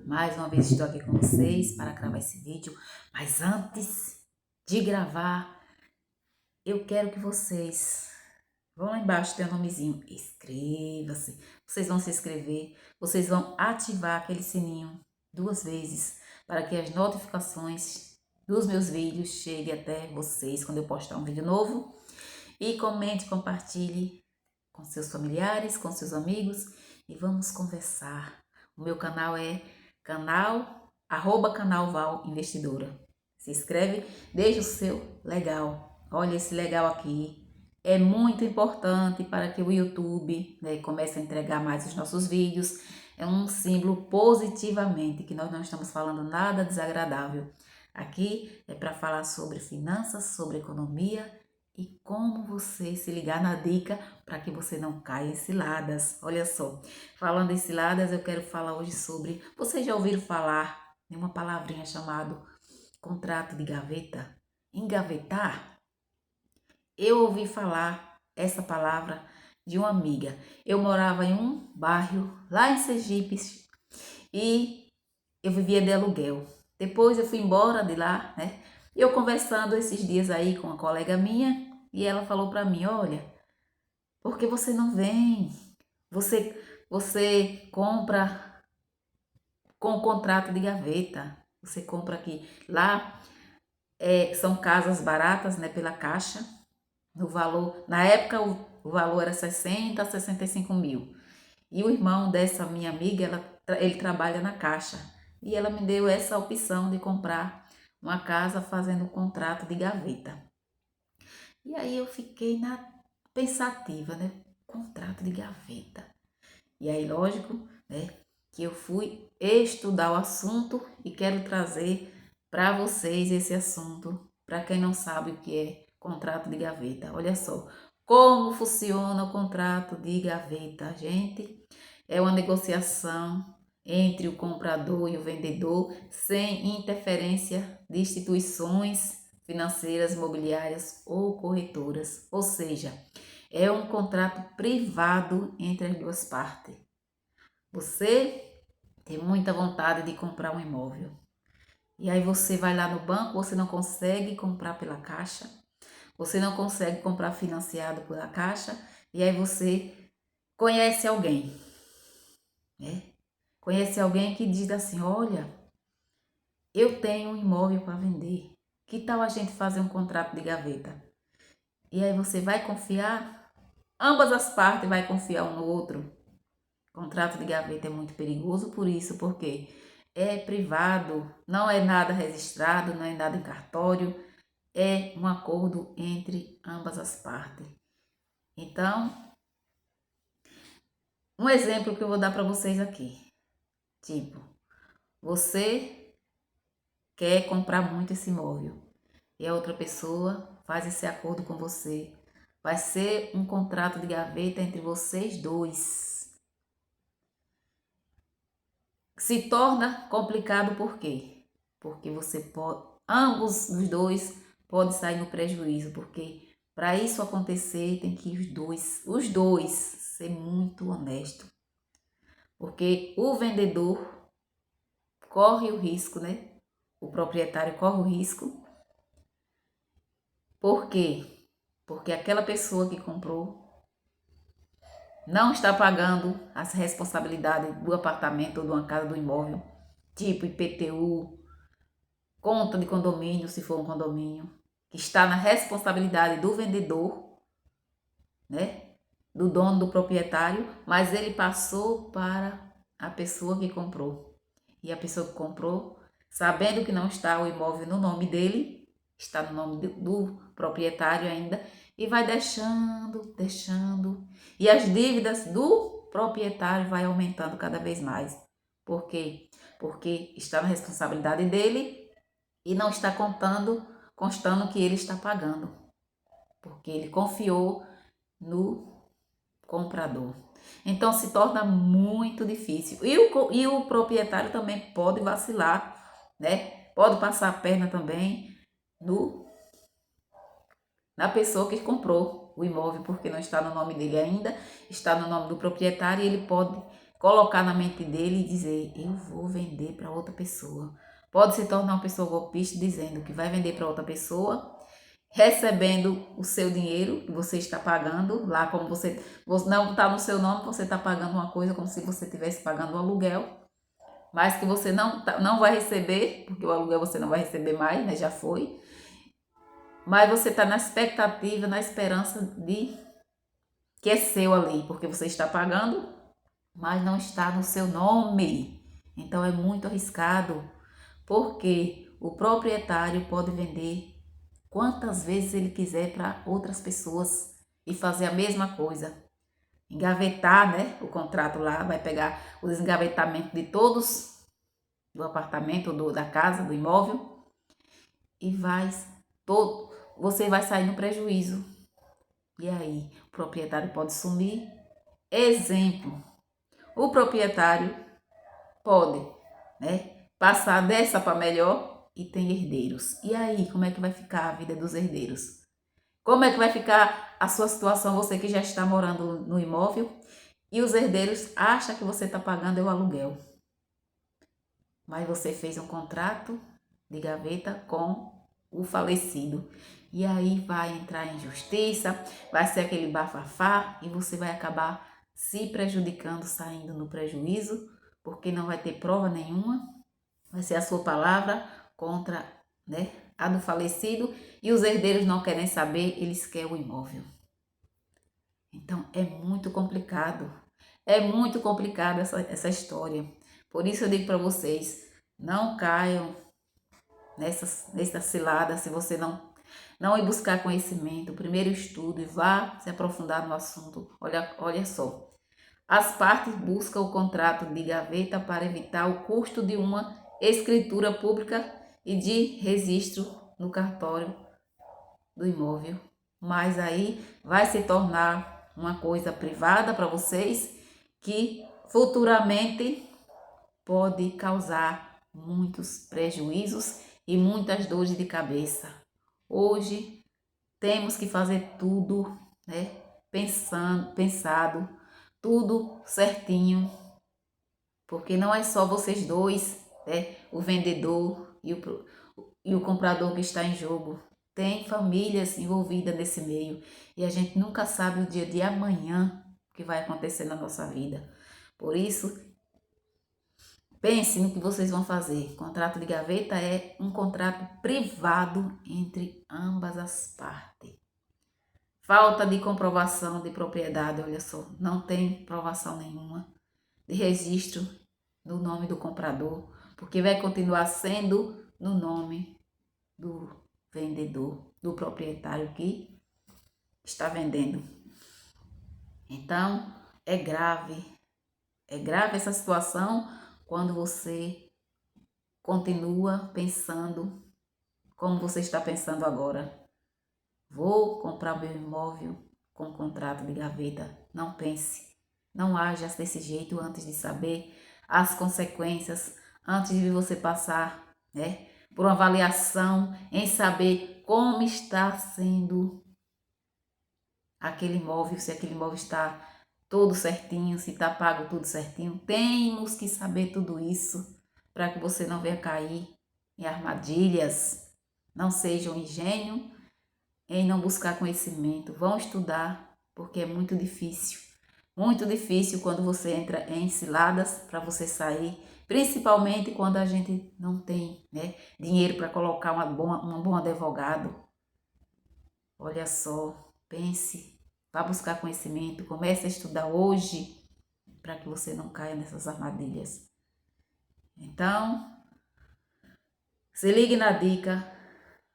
Mais uma vez estou aqui com vocês para gravar esse vídeo, mas antes de gravar, eu quero que vocês vão lá embaixo, tem o nomezinho, inscreva-se. Vocês vão se inscrever, vocês vão ativar aquele sininho 2 vezes para que as notificações dos meus vídeos cheguem até vocês quando eu postar um vídeo novo. E comente, compartilhe com seus familiares, com seus amigos e vamos conversar. O meu canal é @canal Val Investidora. Se inscreve, deixa o seu legal. Olha esse legal aqui. É muito importante para que o YouTube, comece a entregar mais os nossos vídeos. É um símbolo positivamente, que nós não estamos falando nada desagradável. Aqui é para falar sobre finanças, sobre economia e como você se ligar na dica para que você não caia em ciladas. Olha só, falando em ciladas, eu quero falar hoje sobre... Vocês já ouviram falar de uma palavrinha chamada contrato de gaveta? Engavetar? Eu ouvi falar essa palavra de uma amiga. Eu morava em um bairro lá em Sergipe e eu vivia de aluguel. Depois eu fui embora de lá, né? E eu conversando esses dias aí com uma colega minha e ela falou para mim, olha, por que você não vem? Você compra com o contrato de gaveta. Você compra aqui. Lá são casas baratas, né, pela Caixa. No valor, na época o valor era 60 a 65 mil. E o irmão dessa minha amiga, ele trabalha na Caixa. E ela me deu essa opção de comprar uma casa fazendo um contrato de gaveta. E aí eu fiquei pensativa, né? Contrato de gaveta. E aí, lógico, né, que eu fui estudar o assunto e quero trazer para vocês esse assunto, para quem não sabe o que é contrato de gaveta. Olha só, como funciona o contrato de gaveta, gente. É uma negociação entre o comprador e o vendedor, sem interferência de instituições financeiras, imobiliárias ou corretoras. Ou seja, é um contrato privado entre as duas partes. Você tem muita vontade de comprar um imóvel. E aí você vai lá no banco, você não consegue comprar pela Caixa, você não consegue comprar financiado pela Caixa, e aí você conhece alguém, né? Conhece alguém que diz assim, olha, eu tenho um imóvel para vender. Que tal a gente fazer um contrato de gaveta? E aí você vai confiar? Ambas as partes vai confiar um no outro. Contrato de gaveta é muito perigoso por isso, porque é privado, não é nada registrado, não é nada em cartório, é um acordo entre ambas as partes. Então, um exemplo que eu vou dar para vocês aqui. Tipo, você quer comprar muito esse imóvel e a outra pessoa faz esse acordo com você. Vai ser um contrato de gaveta entre vocês dois. Se torna complicado por quê? Porque você pode, ambos os dois podem sair no prejuízo, porque para isso acontecer tem que os dois ser muito honesto. Porque o vendedor corre o risco, né? O proprietário corre o risco. Por quê? Porque aquela pessoa que comprou não está pagando as responsabilidades do apartamento ou de uma casa, do imóvel, tipo IPTU, conta de condomínio, se for um condomínio, que está na responsabilidade do vendedor, né? Do dono, do proprietário, mas ele passou para a pessoa que comprou. E a pessoa que comprou, sabendo que não está o imóvel no nome dele, está no nome do proprietário ainda, e vai deixando. E as dívidas do proprietário vai aumentando cada vez mais. Por quê? Porque está na responsabilidade dele e não está constando que ele está pagando, porque ele confiou no comprador. Então se torna muito difícil. E o proprietário também pode vacilar, né? Pode passar a perna também na pessoa que comprou o imóvel, porque não está no nome dele ainda, está no nome do proprietário e ele pode colocar na mente dele e dizer, eu vou vender para outra pessoa. Pode se tornar uma pessoa golpista dizendo que vai vender para outra pessoa, recebendo o seu dinheiro que você está pagando, lá como você não está no seu nome, você está pagando uma coisa como se você estivesse pagando um aluguel, mas que você não vai receber, porque o aluguel você não vai receber mais, né, já foi. Mas você está na expectativa, na esperança de que é seu ali, porque você está pagando, mas não está no seu nome. Então é muito arriscado, porque o proprietário pode vender quantas vezes ele quiser para outras pessoas e fazer a mesma coisa. Engavetar, né, o contrato lá, vai pegar o desengavetamento de todos do apartamento, da casa, do imóvel e você vai sair no prejuízo. E aí, o proprietário pode sumir. Exemplo, o proprietário pode, né, passar dessa para melhor e tem herdeiros. E aí, como é que vai ficar a vida dos herdeiros? Como é que vai ficar a sua situação, você que já está morando no imóvel e os herdeiros acham que você está pagando o aluguel? Mas você fez um contrato de gaveta com o falecido. E aí vai entrar em justiça, vai ser aquele bafafá e você vai acabar se prejudicando, saindo no prejuízo, porque não vai ter prova nenhuma. Vai ser a sua palavra contra, né, a do falecido e os herdeiros não querem saber, eles querem o imóvel. Então é muito complicado. É muito complicado essa história. Por isso eu digo para vocês, não caiam nessa cilada se você não ir buscar conhecimento, primeiro estudo e vá se aprofundar no assunto. Olha só. As partes buscam o contrato de gaveta para evitar o custo de uma escritura pública e de registro no cartório do imóvel. Mas aí vai se tornar uma coisa privada para vocês que futuramente pode causar muitos prejuízos e muitas dores de cabeça. Hoje temos que fazer tudo, né, pensado, tudo certinho, porque não é só vocês dois, né, o vendedor e o comprador que está em jogo. Tem famílias envolvidas nesse meio e a gente nunca sabe o dia de amanhã que vai acontecer na nossa vida. Por isso, pense no que vocês vão fazer. Contrato de gaveta é um contrato privado entre ambas as partes. Falta de comprovação de propriedade, olha só, não tem provação nenhuma de registro no nome do comprador, porque vai continuar sendo no nome do vendedor, do proprietário que está vendendo. Então, é grave essa situação quando você continua pensando como você está pensando agora. Vou comprar meu imóvel com contrato de gaveta. Não pense, não haja desse jeito antes de saber as consequências, antes de você passar, né, por uma avaliação em saber como está sendo aquele imóvel, se aquele imóvel está todo certinho, se está pago tudo certinho. Temos que saber tudo isso para que você não venha cair em armadilhas. Não seja um ingênuo em não buscar conhecimento. Vão estudar, porque é muito difícil. Muito difícil quando você entra em ciladas para você sair, principalmente quando a gente não tem, né, dinheiro para colocar um bom advogado. Olha só, pense, vá buscar conhecimento, comece a estudar hoje para que você não caia nessas armadilhas. Então, se ligue na dica,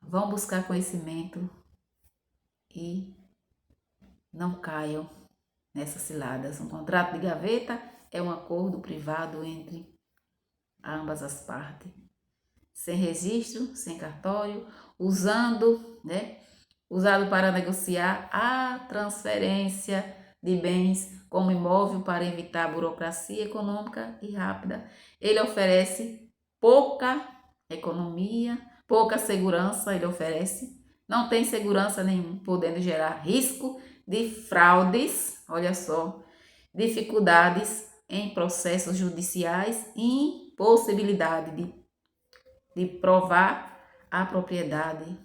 vão buscar conhecimento e não caiam nessas ciladas. Um contrato de gaveta é um acordo privado entre ambas as partes, sem registro, sem cartório, usado para negociar a transferência de bens como imóvel para evitar burocracia econômica e rápida. Ele oferece pouca economia, pouca segurança, não tem segurança nenhuma, podendo gerar risco de fraudes, olha só, dificuldades em processos judiciais, impossibilidade de provar a propriedade,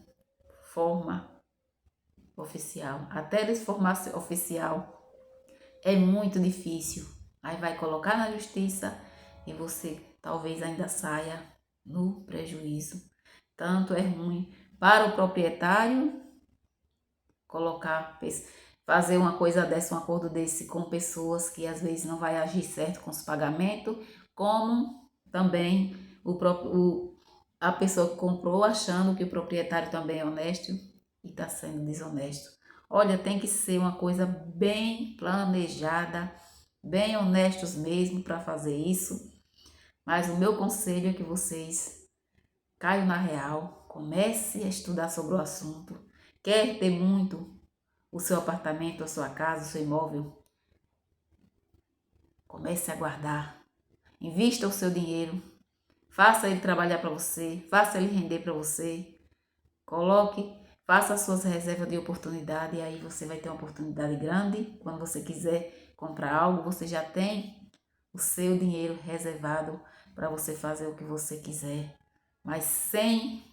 forma oficial. Até eles formar oficial é muito difícil. Aí vai colocar na justiça e você talvez ainda saia no prejuízo. Tanto é ruim para o proprietário fazer uma coisa dessa, um acordo desse com pessoas que às vezes não vai agir certo com os pagamentos, como também a pessoa que comprou achando que o proprietário também é honesto e está sendo desonesto. Olha, tem que ser uma coisa bem planejada, bem honestos mesmo para fazer isso. Mas o meu conselho é que vocês caiam na real, comece a estudar sobre o assunto. Quer ter muito o seu apartamento, a sua casa, o seu imóvel? Comece a guardar. Invista o seu dinheiro. Faça ele trabalhar para você, faça ele render para você. Coloque, faça as suas reservas de oportunidade e aí você vai ter uma oportunidade grande. Quando você quiser comprar algo, você já tem o seu dinheiro reservado para você fazer o que você quiser, mas sem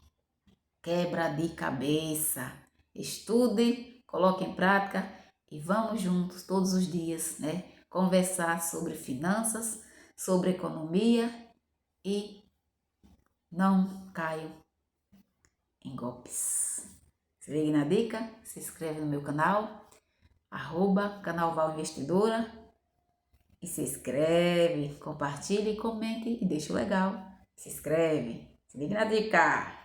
quebra de cabeça. Estude, coloque em prática e vamos juntos todos os dias, né? Conversar sobre finanças, sobre economia e não caio em golpes. Se ligue na dica, se inscreve no meu canal, @canal Val Investidora, e se inscreve, compartilhe, comente e deixa o legal. Se inscreve, se ligue na dica.